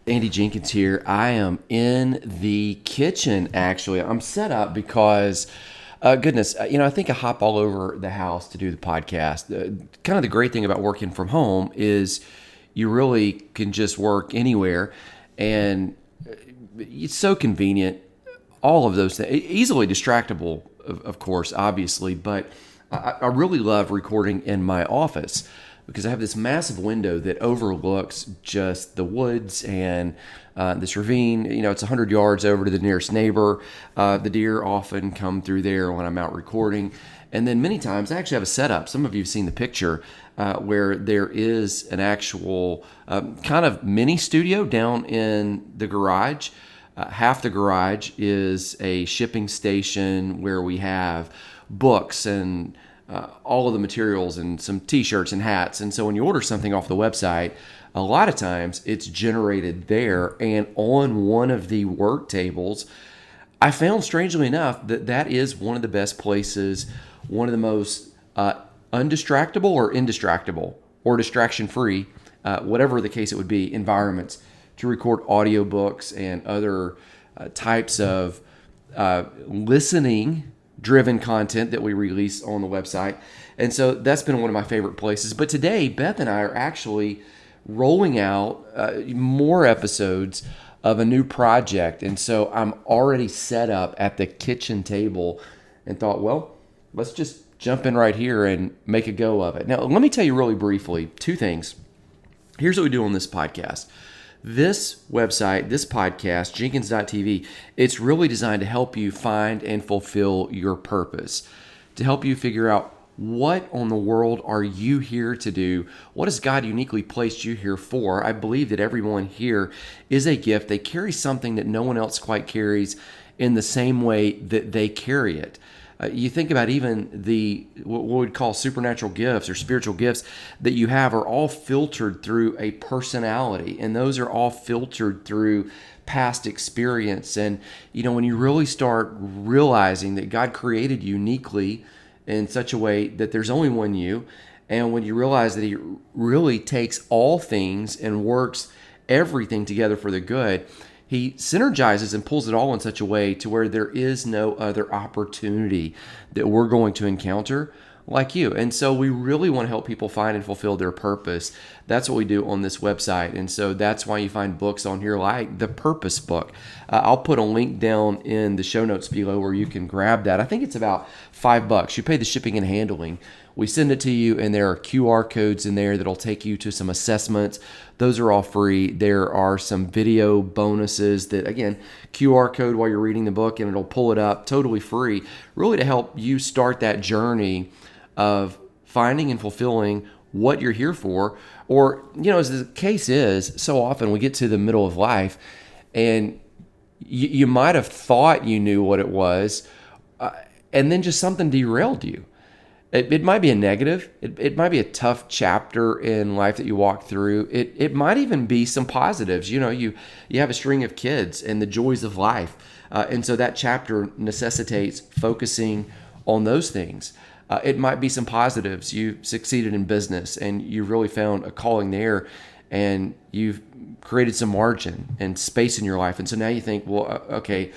Andy Jenkins here. I am in the kitchen, actually. I'm set up because, I think I hop all over the house to do the podcast. Kind of the great thing about working from home is you really can just work anywhere, and it's so convenient. All of those things, easily distractible, of course, obviously, but I really love recording in my office because I have this massive window that overlooks just the woods and this ravine. It's 100 yards over to the nearest neighbor. The deer often come through there when I'm out recording. And then many times I actually have a setup. Some of you have seen the picture where there is an actual kind of mini studio down in the garage. Half the garage is a shipping station where we have books and all of the materials and some t-shirts and hats. And so when you order something off the website, a lot of times it's generated there. And on one of the work tables, I found, strangely enough, that is one of the best places, one of the most undistractible or indistractable or distraction-free, whatever the case it would be, environments to record audiobooks and other types of listening driven content that we release on the website. And so that's been one of my favorite places. But today, Beth and I are actually rolling out more episodes of a new project. And so I'm already set up at the kitchen table and thought, well, let's just jump in right here and make a go of it. Now, let me tell you really briefly two things. Here's what we do on this podcast. This website, this podcast, Jenkins.tv, it's really designed to help you find and fulfill your purpose, to help you figure out what on the world are you here to do? What has God uniquely placed you here for? I believe that everyone here is a gift. They carry something that no one else quite carries in the same way that they carry it. You think about even the what we'd call supernatural gifts or spiritual gifts that you have are all filtered through a personality, and those are all filtered through past experience. And when you really start realizing that God created you uniquely in such a way that there's only one you, and when you realize that He really takes all things and works everything together for the good, He synergizes and pulls it all in such a way to where there is no other opportunity that we're going to encounter like you. And so we really want to help people find and fulfill their purpose. That's what we do on this website. And so that's why you find books on here like the Purpose Book. I'll put a link down in the show notes below where you can grab that. I think it's about $5. You pay the shipping and handling. We send it to you, and there are QR codes in there that'll take you to some assessments. Those are all free. There are some video bonuses that, again, QR code while you're reading the book, and it'll pull it up totally free, really to help you start that journey of finding and fulfilling what you're here for. Or, as the case is, so often we get to the middle of life, and you might have thought you knew what it was, and then just something derailed you. It might be a negative. It might be a tough chapter in life that you walk through. It might even be some positives. You have a string of kids and the joys of life. And so that chapter necessitates focusing on those things. It might be some positives. You succeeded in business and you really found a calling there, and you've created some margin and space in your life. And so now you think, well, okay,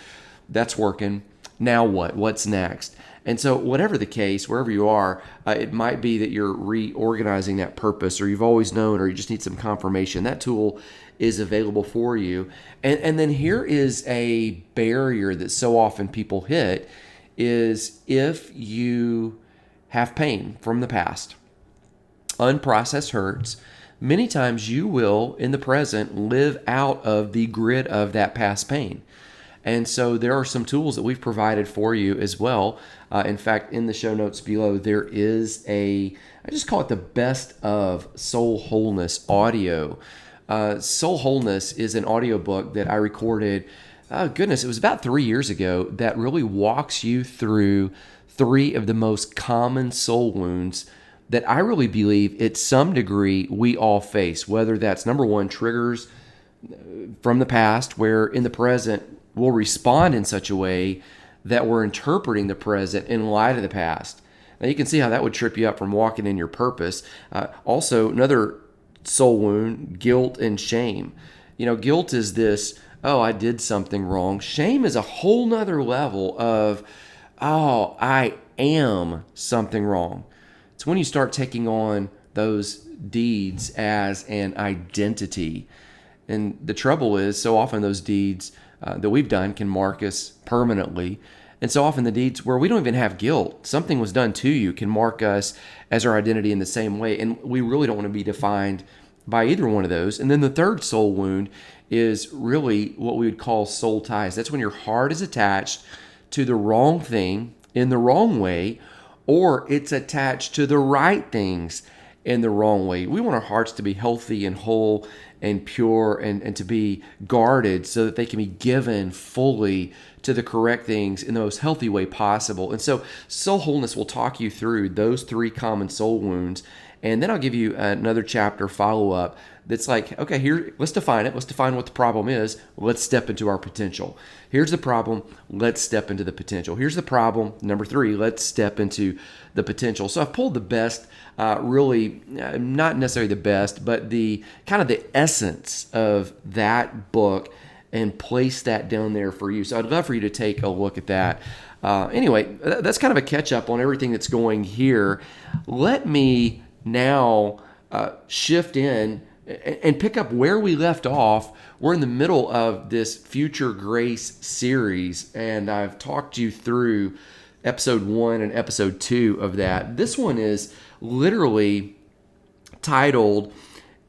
that's working. Now what? What's next? And so whatever the case, wherever you are, it might be that you're reorganizing that purpose, or you've always known, or you just need some confirmation. That tool is available for you. And then here is a barrier that so often people hit is if you have pain from the past, unprocessed hurts, many times you will, in the present, live out of the grid of that past pain. And so there are some tools that we've provided for you as well. In fact, in the show notes below, there is I just call it the Best of Soul Wholeness audio. Soul Wholeness is an audiobook that I recorded, it was about 3 years ago, that really walks you through 3 of the most common soul wounds that I really believe at some degree we all face, whether that's number one, triggers from the past, where in the present we'll respond in such a way that we're interpreting the present in light of the past. Now you can see how that would trip you up from walking in your purpose. Also, another soul wound, guilt and shame. Guilt is this, oh, I did something wrong. Shame is a whole nother level of, oh, I am something wrong. It's when you start taking on those deeds as an identity. And the trouble is, so often those deeds that we've done can mark us permanently. And so often the deeds where we don't even have guilt, something was done to you, can mark us as our identity in the same way. And we really don't want to be defined by either one of those. And then the third soul wound is really what we would call soul ties. That's when your heart is attached to the wrong thing in the wrong way, or it's attached to the right things in the wrong way. We want our hearts to be healthy and whole and pure and to be guarded so that they can be given fully to the correct things in the most healthy way possible. And so soul wholeness will talk you through those three common soul wounds. And then I'll give you another chapter follow-up that's like, okay, here, let's define it. Let's define what the problem is. Let's step into our potential. Here's the problem. Let's step into the potential. Here's the problem. Number 3, let's step into the potential. So I've pulled the best, really, not necessarily the best, but the kind of the essence of that book and place that down there for you. So I'd love for you to take a look at that. Anyway, that's kind of a catch up on everything that's going here. Let me now shift in and pick up where we left off. We're in the middle of this Future Grace series, and I've talked you through episode 1 and episode 2 of that. This one is literally titled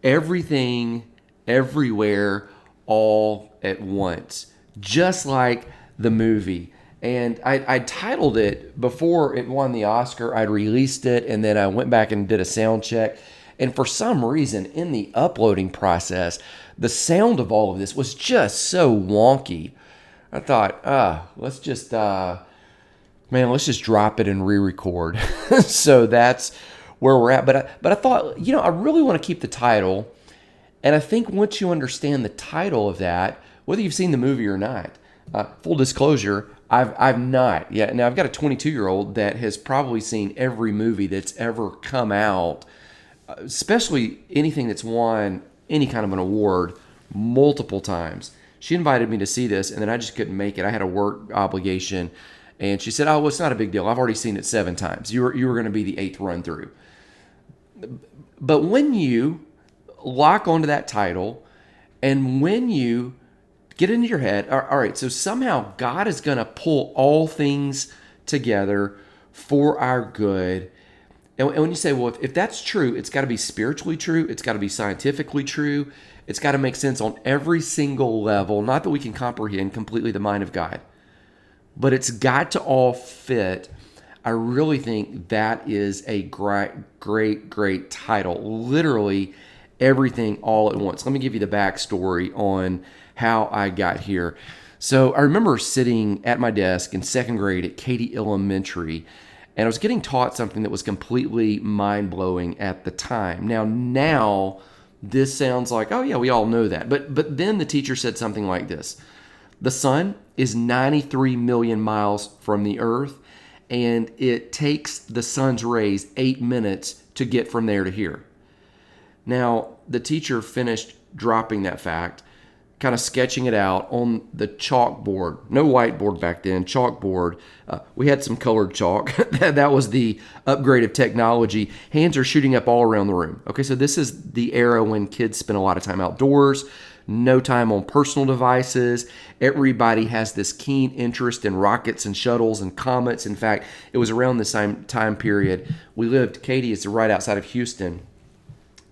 Everything, Everywhere, All at Once, just like the movie. And I titled it before it won the Oscar. I'd released it, and then I went back and did a sound check. And for some reason, in the uploading process, the sound of all of this was just so wonky. I thought, let's just drop it and re-record. So that's where we're at. But I thought, I really want to keep the title. And I think once you understand the title of that, whether you've seen the movie or not, full disclosure, I've not yet. Now, I've got a 22-year-old that has probably seen every movie that's ever come out, especially anything that's won any kind of an award multiple times. She invited me to see this, and then I just couldn't make it. I had a work obligation, and she said, well, it's not a big deal. I've already seen it 7 times. You were going to be the 8th run through. But when you lock onto that title, and when you get into your head, all right, so somehow God is going to pull all things together for our good. And when you say, well, if that's true, it's got to be spiritually true, it's got to be scientifically true, it's got to make sense on every single level, not that we can comprehend completely the mind of God, but it's got to all fit. I really think that is a great title. Literally everything all at once. Let me give you the backstory on how I got here. So I remember sitting at my desk in 2nd grade at Katy Elementary, and I was getting taught something that was completely mind-blowing at the time. Now this sounds like, oh yeah, we all know that. But then the teacher said something like this. The sun is 93 million miles from the earth, and it takes the sun's rays 8 minutes to get from there to here. Now, the teacher finished dropping that fact, kind of sketching it out on the chalkboard. No whiteboard back then, chalkboard. We had some colored chalk. That was the upgrade of technology. Hands are shooting up all around the room. Okay, so this is the era when kids spend a lot of time outdoors, no time on personal devices. Everybody has this keen interest in rockets and shuttles and comets. In fact, it was around the same time period. Katy is right outside of Houston.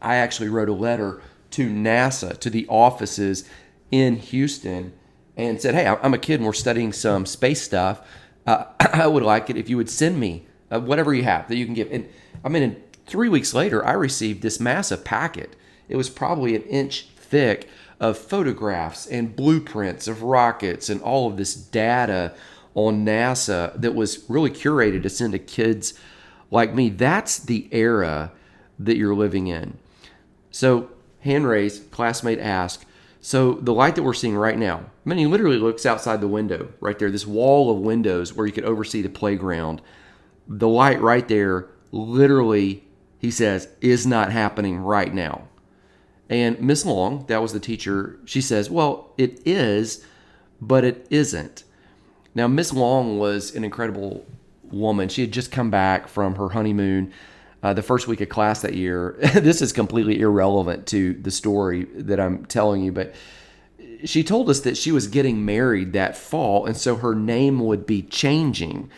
I actually wrote a letter to NASA, to the offices in Houston, and said, hey, I'm a kid and we're studying some space stuff. I would like it if you would send me whatever you have that you can give. And 3 weeks later, I received this massive packet. It was probably 1 inch thick of photographs and blueprints of rockets and all of this data on NASA that was really curated to send to kids like me. That's the era that you're living in. So, hand raised, classmate asked, so the light that we're seeing right now, he literally looks outside the window right there, this wall of windows where you could oversee the playground. The light right there, literally, he says, is not happening right now. And Miss Long, that was the teacher, she says, well, it is, but it isn't. Now, Miss Long was an incredible woman. She had just come back from her honeymoon the first week of class that year. This is completely irrelevant to the story that I'm telling you, but she told us that she was getting married that fall, and so her name would be changing.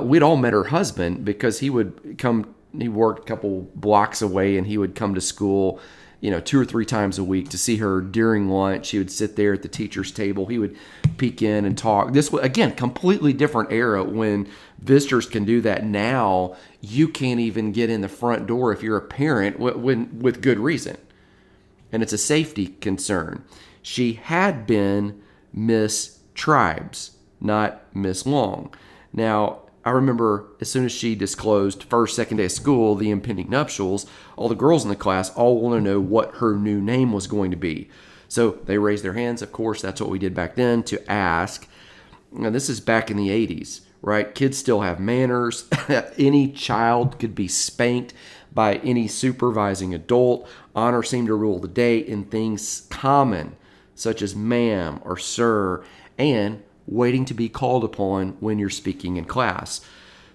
We'd all met her husband because he would come, he worked a couple blocks away, and he would come to school, 2 or 3 times a week to see her during lunch. He would sit there at the teacher's table. He would peek in and talk. This was, again, completely different era when visitors can do that. Now, you can't even get in the front door if you're a parent with good reason. And it's a safety concern. She had been Miss Tribes, not Miss Long. Now, I remember as soon as she disclosed first, second day of school, the impending nuptials, all the girls in the class all want to know what her new name was going to be. So they raised their hands. Of course, that's what we did back then, to ask. Now, this is back in the 80s, right? Kids still have manners. Any child could be spanked by any supervising adult. Honor seemed to rule the day in things common, such as ma'am or sir, and waiting to be called upon when you're speaking in class.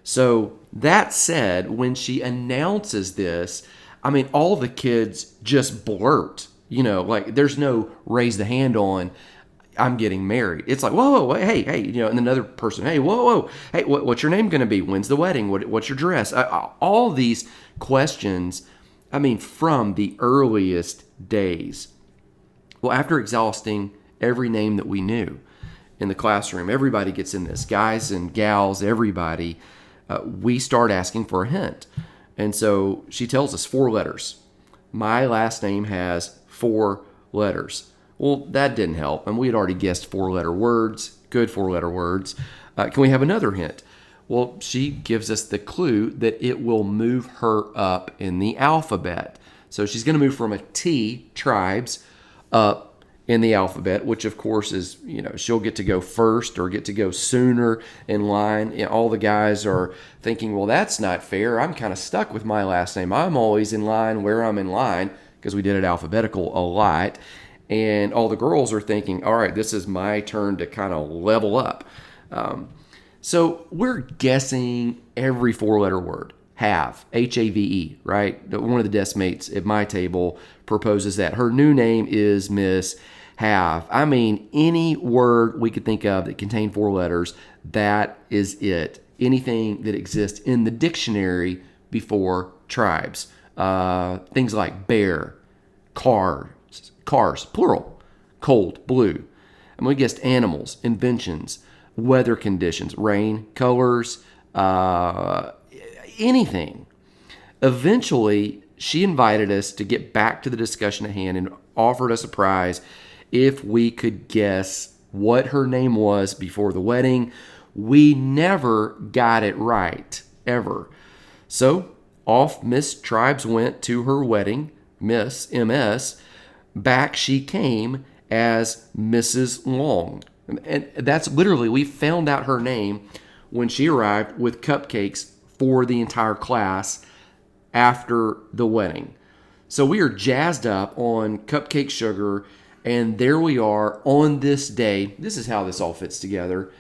So that said, when she announces this, I mean, all the kids just blurt, like there's no raise the hand on, I'm getting married. It's like, whoa, whoa, hey, and another person, hey, whoa, hey, what's your name going to be? When's the wedding? What's your dress? All these questions, I mean, from the earliest days. Well, after exhausting every name that we knew in the classroom, everybody gets in this, guys and gals, everybody, we start asking for a hint. And so she tells us 4 letters. My last name has 4 letters. Well, that didn't help. And we had already guessed 4-letter words, good 4-letter words. Can we have another hint? Well, she gives us the clue that it will move her up in the alphabet. So she's going to move from a T, Tribes, up in the alphabet, which of course is, she'll get to go first or get to go sooner in line. All the guys are thinking, well, that's not fair. I'm kind of stuck with my last name. I'm always in line where I'm in line, because we did it alphabetical a lot. And all the girls are thinking, all right, this is my turn to kind of level up. So we're guessing every 4-letter word. Have, H-A-V-E, right? One of the desk mates at my table proposes that her new name is Miss Have. I mean, any word we could think of that contained 4 letters, that is it. Anything that exists in the dictionary before Tribes. Things like bear, cars, plural, cold, blue. And we guessed animals, inventions, weather conditions, rain, colors, anything. Eventually, she invited us to get back to the discussion at hand and offered us a prize if we could guess what her name was before the wedding. We never got it right, ever. So off Miss Tribes went to her wedding, Miss MS. Back she came as Mrs. Long. And that's literally, we found out her name when she arrived with cupcakes for the entire class after the wedding. So we are jazzed up on cupcake sugar, and there we are on this day. This is how this all fits together.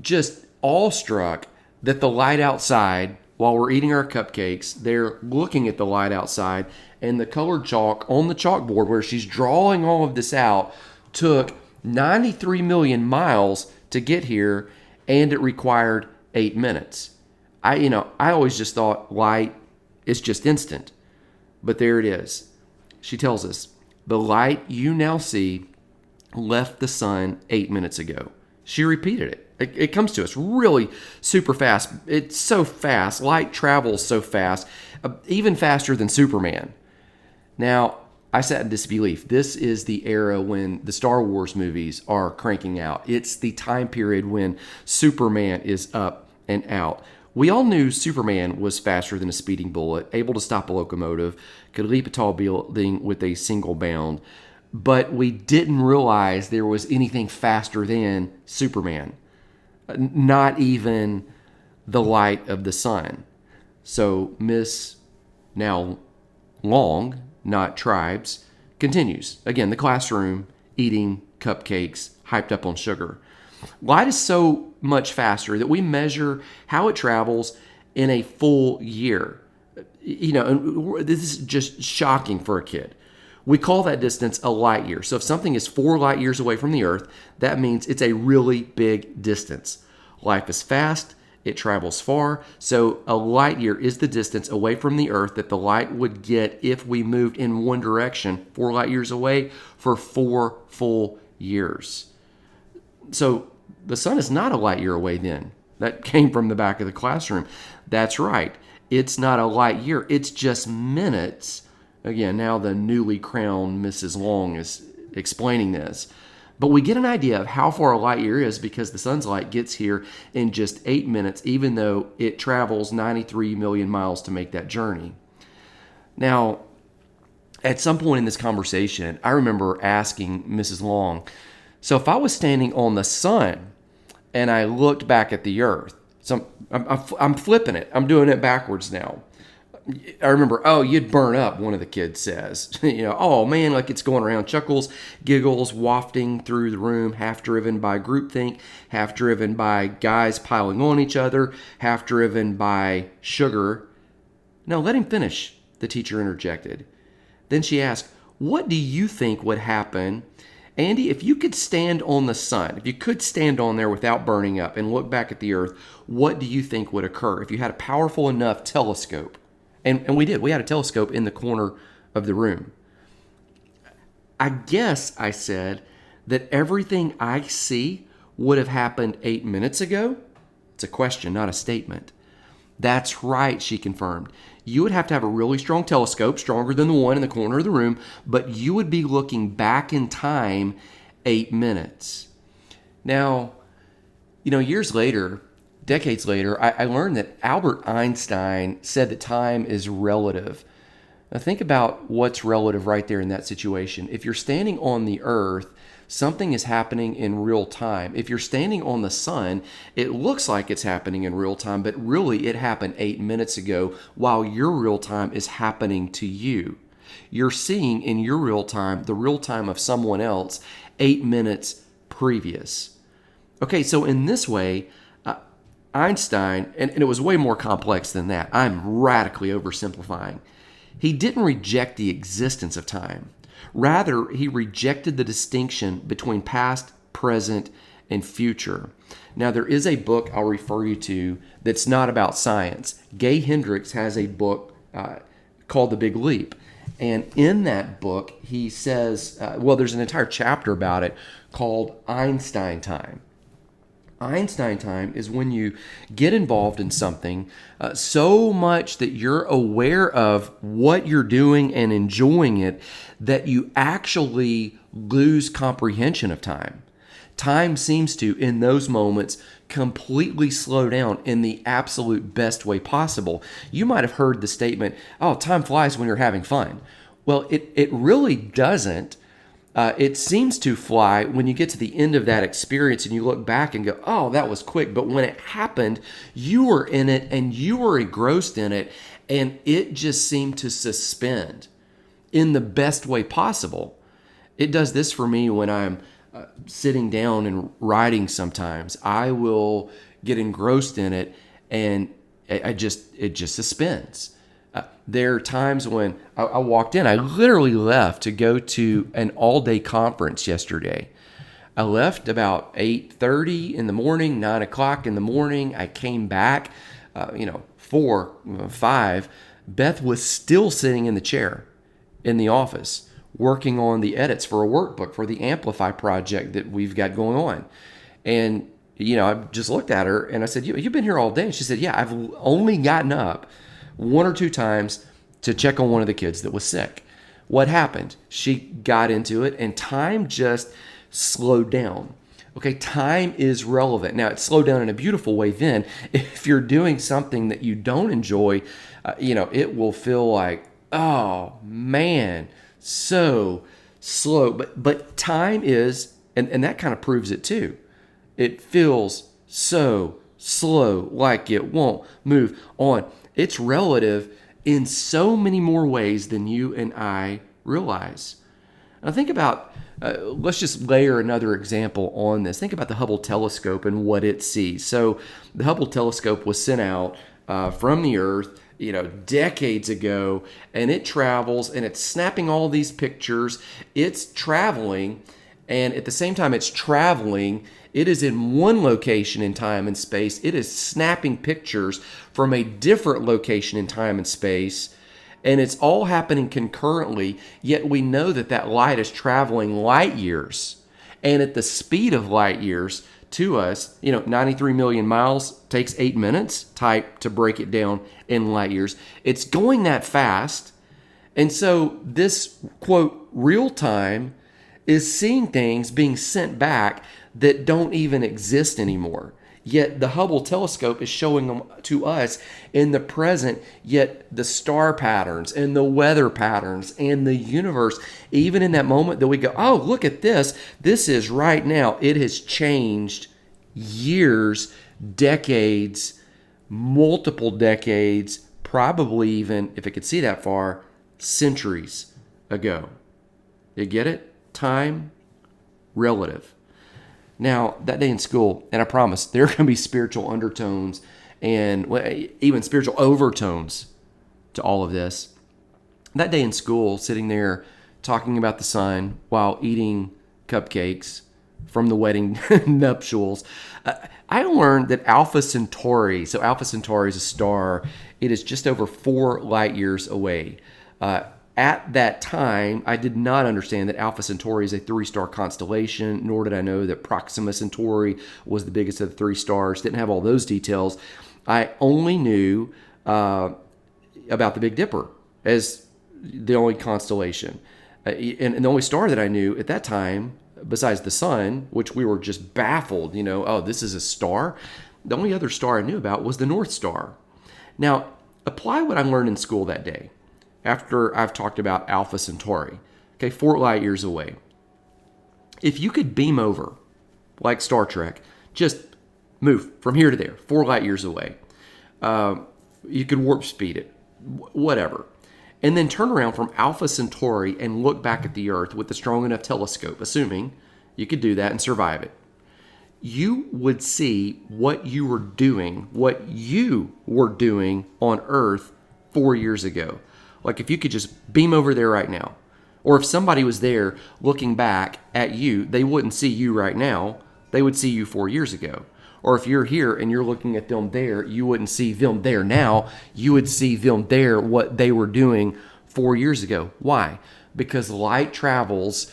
Just awestruck that the light outside, while we're eating our cupcakes, they're looking at the light outside, and the colored chalk on the chalkboard where she's drawing all of this out took 93 million miles to get here, and it required 8 minutes. I always just thought light is just instant, but there it is. She tells us, the light you now see left the sun 8 minutes ago. She repeated it. It comes to us really super fast. It's so fast. Light travels so fast, even faster than Superman. Now, I sat in disbelief. This is the era when the Star Wars movies are cranking out. It's the time period when Superman is up and out. We all knew Superman was faster than a speeding bullet, able to stop a locomotive, could leap a tall building with a single bound, but we didn't realize there was anything faster than Superman, not even the light of the sun. So Miss now Long, not Tribes, Continues. Again, the classroom, eating cupcakes, hyped up on sugar. Light is so much faster that we measure how it travels in a full year. And this is just shocking for a kid. We call that distance a light year. So if something is 4 light years away from the Earth, that means it's a really big distance. Life is fast, it travels far, so a light year is the distance away from the Earth that the light would get if we moved in one direction, 4 light years away, for 4 full years. So the sun is not a light year away then. That came from the back of the classroom. That's right. It's not a light year. It's just minutes. Again, now the newly crowned Mrs. Long is explaining this. But we get an idea of how far a light year is because the sun's light gets here in just 8 minutes, even though it travels 93 million miles to make that journey. Now, at some point in this conversation, I remember asking Mrs. Long, so if I was standing on the sun and I looked back at the Earth, so I'm flipping it. I'm doing it backwards now. I remember, oh, you'd burn up, one of the kids says. Oh man, like it's going around, chuckles, giggles, wafting through the room, half driven by groupthink, half driven by guys piling on each other, half driven by sugar. No, let him finish, the teacher interjected. Then she asked, what do you think would happen, Andy, if you could stand on the sun, if you could stand on there without burning up and look back at the Earth, what do you think would occur if you had a powerful enough telescope? And we did. We had a telescope in the corner of the room. I guess, I said, that everything I see would have happened 8 minutes ago. It's a question, not a statement. That's right, she confirmed. You would have to have a really strong telescope, stronger than the one in the corner of the room, but you would be looking back in time 8 minutes. Now, years later, decades later, I learned that Albert Einstein said that time is relative. Now think about what's relative right there in that situation. If you're standing on the Earth, something is happening in real time. If you're standing on the sun, it looks like it's happening in real time, but really it happened 8 minutes ago while your real time is happening to you. You're seeing in your real time the real time of someone else 8 minutes previous. Okay, so in this way, Einstein, and it was way more complex than that. I'm radically oversimplifying. He didn't reject the existence of time. Rather, he rejected the distinction between past, present, and future. Now, there is a book I'll refer you to that's not about science. Gay Hendricks has a book called The Big Leap. And in that book, he says, there's an entire chapter about it called Einstein time. Einstein time is when you get involved in something so much that you're aware of what you're doing and enjoying it that you actually lose comprehension of time. Time seems to, in those moments, completely slow down in the absolute best way possible. You might have heard the statement, oh, time flies when you're having fun. Well, it really doesn't. It seems to fly when you get to the end of that experience and you look back and go, oh, that was quick. But when it happened, you were in it and you were engrossed in it, and it just seemed to suspend in the best way possible. It does this for me when I'm sitting down and writing sometimes. I will get engrossed in it and it just suspends. There are times when I walked in, I literally left to go to an all-day conference yesterday. I left about 8:30 in the morning, 9 o'clock in the morning. I came back, 4, 5. Beth was still sitting in the chair in the office working on the edits for a workbook for the Amplify project that we've got going on. And, I just looked at her and I said, you've been here all day? And she said, yeah, I've only gotten up 1 or 2 times to check on one of the kids that was sick. What happened? She got into it and time just slowed down. Okay, time is relevant. Now, it slowed down in a beautiful way then. If you're doing something that you don't enjoy, it will feel like, oh, man, so slow. But time is, and that kind of proves it too. It feels so slow, like it won't move on. It's relative in so many more ways than you and I realize. Now think about, let's just layer another example on this. Think about the Hubble telescope and what it sees. So the Hubble telescope was sent out from the Earth, decades ago, and it travels and it's snapping all these pictures. It's traveling, and at the same time it's traveling, it is in one location in time and space. It is snapping pictures from a different location in time and space. And it's all happening concurrently, yet we know that light is traveling light years. And at the speed of light years to us, 93 million miles takes 8 minutes type to break it down in light years. It's going that fast. And so this, quote, real time is seeing things being sent back that don't even exist anymore. Yet the Hubble telescope is showing them to us in the present, yet the star patterns and the weather patterns and the universe, even in that moment that we go, oh, look at this. This is right now. It has changed years, decades, multiple decades, probably even, if it could see that far, centuries ago. You get it? Time, relative. Now, that day in school, and I promise, there are going to be spiritual undertones and even spiritual overtones to all of this. That day in school, sitting there talking about the sun while eating cupcakes from the wedding nuptials, I learned that Alpha Centauri, so Alpha Centauri is a star, it is just over 4 light years away. At that time, I did not understand that Alpha Centauri is a 3-star constellation, nor did I know that Proxima Centauri was the biggest of the 3 stars. Didn't have all those details. I only knew about the Big Dipper as the only constellation. And the only star that I knew at that time, besides the sun, which we were just baffled, oh, this is a star. The only other star I knew about was the North Star. Now, apply what I learned in school that day. After I've talked about Alpha Centauri, 4 light years away. If you could beam over, like Star Trek, just move from here to there, 4 light years away. You could warp speed it, whatever. And then turn around from Alpha Centauri and look back at the Earth with a strong enough telescope, assuming you could do that and survive it. You would see what you were doing on Earth 4 years ago. Like if you could just beam over there right now, or if somebody was there looking back at you, they wouldn't see you right now. They would see you 4 years ago. Or if you're here and you're looking at them there, you wouldn't see them there now. You would see them there, what they were doing 4 years ago. Why? Because light travels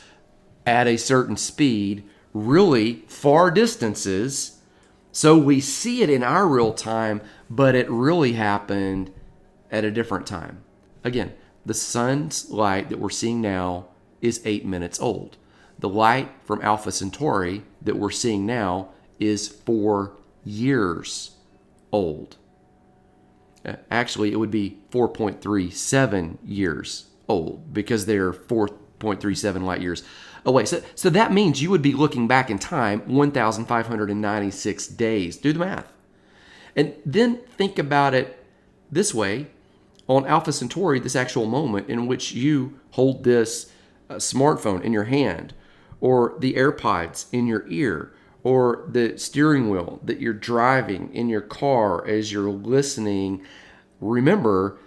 at a certain speed, really far distances. So we see it in our real time, but it really happened at a different time. Again, the sun's light that we're seeing now is 8 minutes old. The light from Alpha Centauri that we're seeing now is 4 years old. Actually, it would be 4.37 years old because they're 4.37 light years away. So that means you would be looking back in time 1,596 days. Do the math. And then think about it this way. On Alpha Centauri, this actual moment in which you hold this smartphone in your hand, or the AirPods in your ear, or the steering wheel that you're driving in your car as you're listening, remember,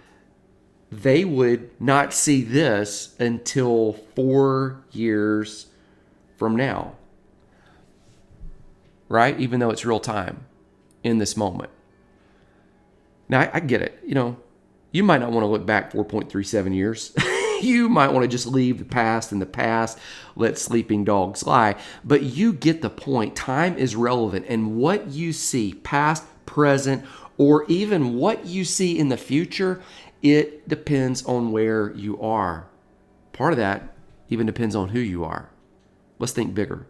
they would not see this until 4 years from now, right? Even though it's real time in this moment. Now, I get it, You might not want to look back 4.37 years. You might want to just leave the past in the past, let sleeping dogs lie. But you get the point. Time is relevant. And what you see, past, present, or even what you see in the future, it depends on where you are. Part of that even depends on who you are. Let's think bigger.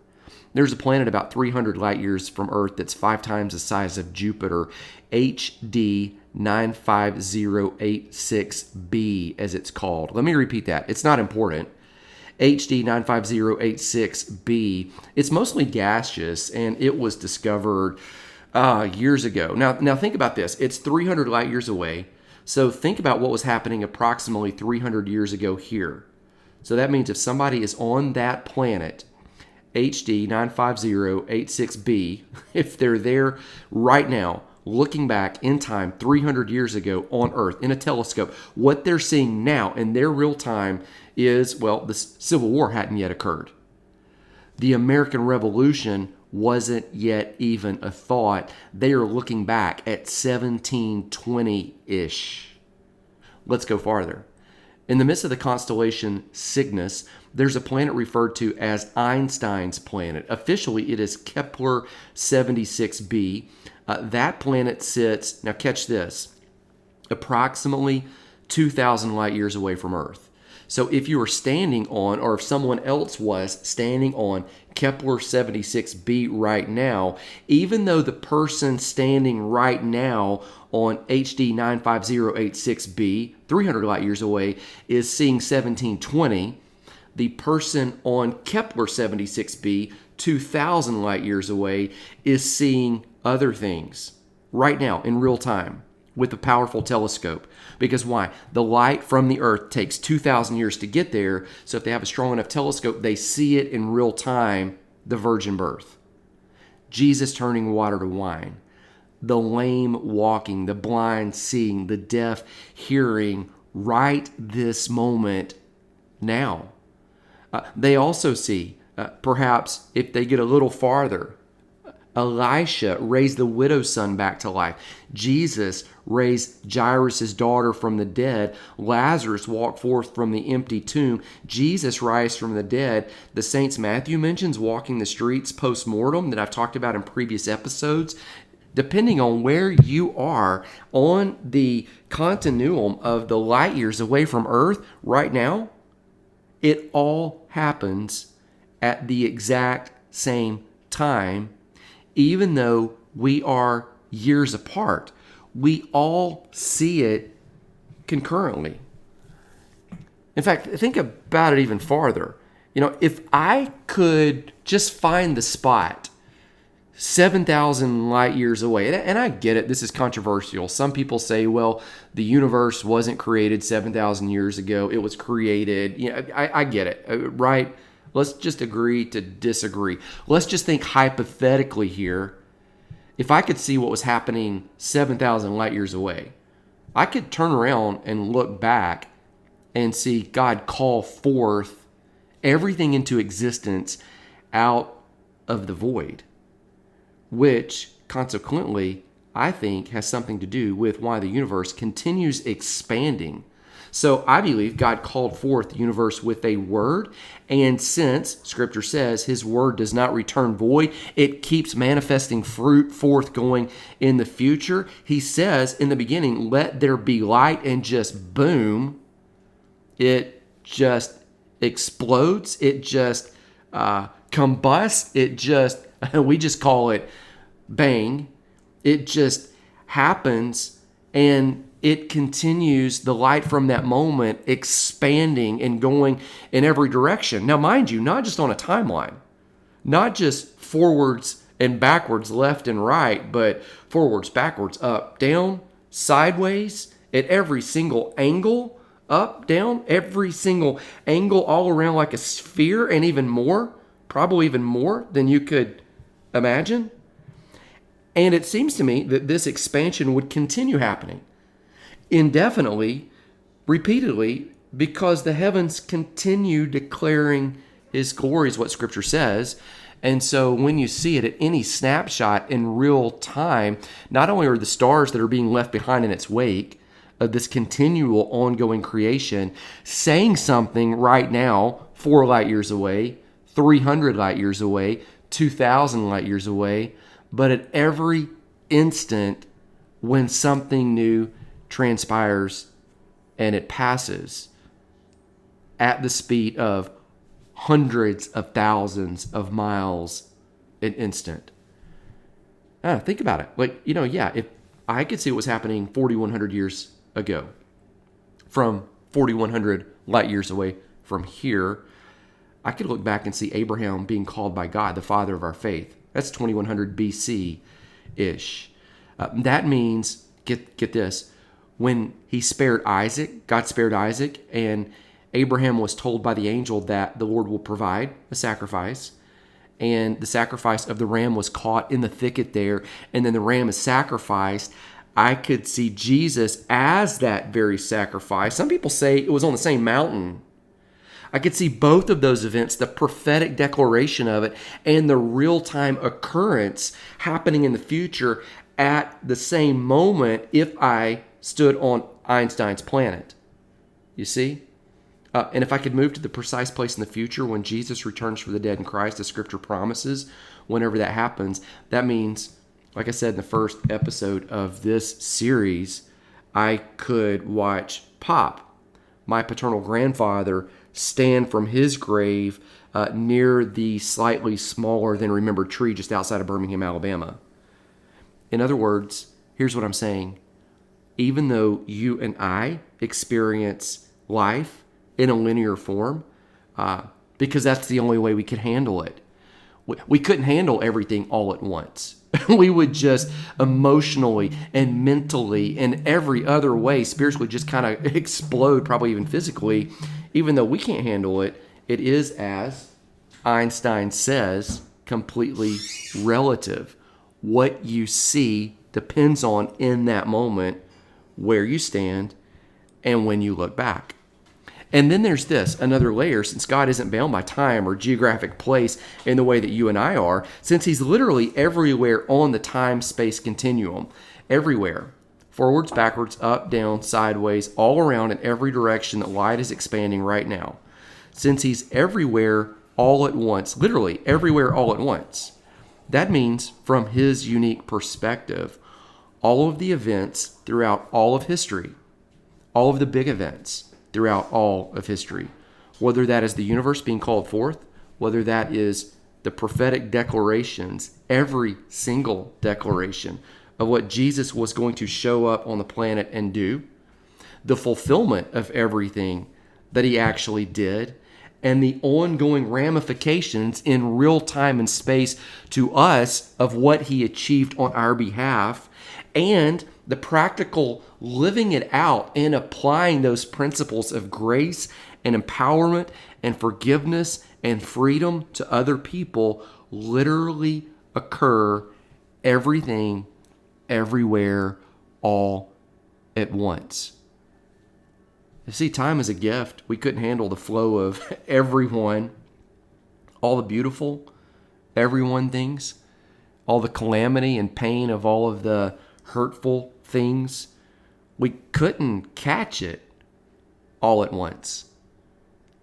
There's a planet about 300 light years from Earth that's 5 times the size of Jupiter, HD 95086b, as it's called. Let me repeat that. It's not important. HD 95086b. It's mostly gaseous, and it was discovered years ago. Now think about this. It's 300 light years away. So think about what was happening approximately 300 years ago here. So that means if somebody is on that planet, HD 95086b, if they're there right now, looking back in time 300 years ago on Earth in a telescope, what they're seeing now in their real time is, well, the Civil War hadn't yet occurred. The American Revolution wasn't yet even a thought. They are looking back at 1720-ish. Let's go farther. In the midst of the constellation Cygnus, there's a planet referred to as Einstein's planet. Officially, it is Kepler 76b. That planet sits, now catch this, approximately 2,000 light years away from Earth. So if you were standing on, or if someone else was standing on Kepler 76b right now, even though the person standing right now on HD 95086b, 300 light years away, is seeing 1720, the person on Kepler 76b, 2,000 light years away, is seeing other things right now in real time with a powerful telescope. Because why? The light from the Earth takes 2,000 years to get there. So if they have a strong enough telescope, they see it in real time, the virgin birth, Jesus turning water to wine, the lame walking, the blind seeing, the deaf hearing right this moment now. They also see, perhaps if they get a little farther, Elisha raised the widow's son back to life. Jesus raised Jairus' daughter from the dead. Lazarus walked forth from the empty tomb. Jesus rise from the dead. The saints Matthew mentions walking the streets post-mortem that I've talked about in previous episodes. Depending on where you are on the continuum of the light years away from Earth right now, it all happens at the exact same time. Even though we are years apart, we all see it concurrently. In fact, think about it even farther. If I could just find the spot 7,000 light years away, and I get it, this is controversial. Some people say, well, the universe wasn't created 7,000 years ago. It was created. I get it, right? Let's just agree to disagree. Let's just think hypothetically here. If I could see what was happening 7,000 light years away, I could turn around and look back and see God call forth everything into existence out of the void, which consequently, I think, has something to do with why the universe continues expanding. So I believe God called forth the universe with a word, and since Scripture says His word does not return void, it keeps manifesting fruit forth going in the future. He says in the beginning, let there be light, and just boom, it just explodes, it just combusts, it just, we just call it bang, it just happens, and it continues, the light from that moment expanding and going in every direction. Now, mind you, not just on a timeline, not just forwards and backwards, left and right, but forwards, backwards, up, down, sideways, at every single angle, up, down, every single angle all around like a sphere, and even more, probably even more than you could imagine. And it seems to me that this expansion would continue happening indefinitely, repeatedly, because the heavens continue declaring His glory is what Scripture says. And so when you see it at any snapshot in real time, not only are the stars that are being left behind in its wake of this continual ongoing creation saying something right now, 4 light years away, 300 light years away, 2,000 light years away, but at every instant when something new transpires and it passes at the speed of hundreds of thousands of miles an instant. Think about it. If I could see what was happening 4,100 years ago from 4,100 light years away from here, I could look back and see Abraham being called by God the father of our faith. That's 2,100 BC-ish. That means, get this, when he spared Isaac, God spared Isaac, and Abraham was told by the angel that the Lord will provide a sacrifice, and the sacrifice of the ram was caught in the thicket there, and then the ram is sacrificed. I could see Jesus as that very sacrifice. Some people say it was on the same mountain. I could see both of those events, the prophetic declaration of it and the real-time occurrence happening in the future at the same moment if I stood on Einstein's planet. You see? And if I could move to the precise place in the future when Jesus returns for the dead in Christ, the scripture promises, whenever that happens, that means, like I said in the first episode of this series, I could watch Pop, my paternal grandfather, stand from his grave near the slightly smaller than remembered tree just outside of Birmingham, Alabama. In other words, here's what I'm saying. Even though you and I experience life in a linear form, because that's the only way we could handle it. We couldn't handle everything all at once. We would just emotionally and mentally and every other way, spiritually, just kind of explode, probably even physically. Even though we can't handle it, it is, as Einstein says, completely relative. What you see depends on, in that moment, where you stand and when you look back. And then there's this, another layer, since God isn't bound by time or geographic place in the way that you and I are, since he's literally everywhere on the time-space continuum, everywhere, forwards, backwards, up, down, sideways, all around in every direction that light is expanding right now. Since he's everywhere all at once, literally everywhere all at once, that means from his unique perspective, all of the events throughout all of history, all of the big events throughout all of history, whether that is the universe being called forth, whether that is the prophetic declarations, every single declaration of what Jesus was going to show up on the planet and do, the fulfillment of everything that he actually did, and the ongoing ramifications in real time and space to us of what he achieved on our behalf, and the practical living it out and applying those principles of grace and empowerment and forgiveness and freedom to other people literally occur everything, everywhere, all at once. You see, time is a gift. We couldn't handle the flow of everyone, all the beautiful, everyone things, all the calamity and pain of all of the hurtful things. We couldn't catch it all at once.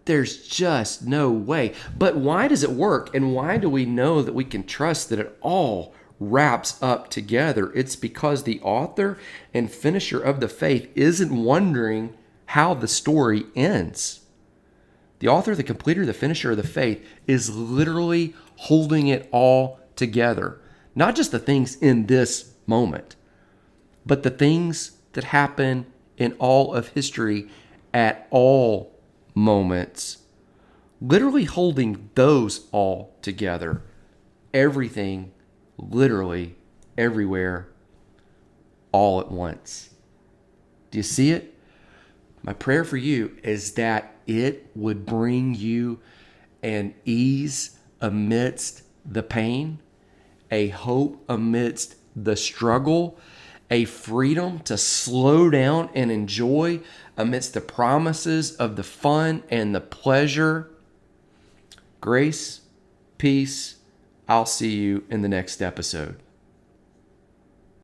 There's just no way. But why does it work? And why do we know that we can trust that it all wraps up together? It's because the author and finisher of the faith isn't wondering how the story ends. The author, the completer, the finisher of the faith is literally holding it all together. Not just the things in this moment, but the things that happen in all of history at all moments, literally holding those all together. Everything, literally, everywhere, all at once. Do you see it? My prayer for you is that it would bring you an ease amidst the pain, a hope amidst the struggle, a freedom to slow down and enjoy amidst the promises of the fun and the pleasure. Grace, peace. I'll see you in the next episode.